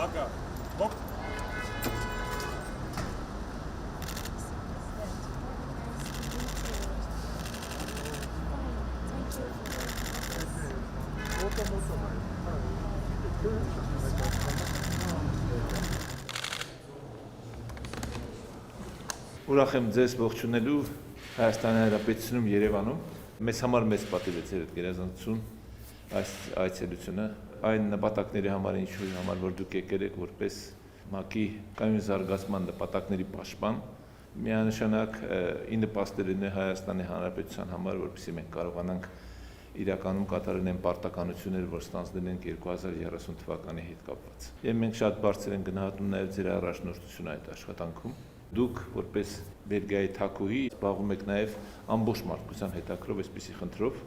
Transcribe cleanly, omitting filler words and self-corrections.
Ակա, հոպ։ Ուրախ եմ ձեզ ողջունելու Հայաստանի Հանրապետությունում Երևանում։ Մեզ համար մեծ պատիվ է ձեր գերազանցություն այս այցելությունը, այն նպատակների համար, ինչու համար, որ դուք եկել եք որպես ՄԱԿ-ի կայուն զարգացման նպատակների պաշտպան, միանշանակ ի նպաստ լինի Հայաստանի Հանրապետության համար, որպեսզի մենք կարողանանք իրականում կատարել են պարտականություններ, որ ստանձնել ենք 2030 թվականի հետ կապված։ Եվ մենք շատ բարձր ենք գնահատում նաև ձեր առաջնորդությունը այդ աշխատանքում։ Դուք որպես Բելգիայի թագուհի զբաղվում եք նաև ամբողջ մարդկության հետաքրով այսպիսի խնդրով։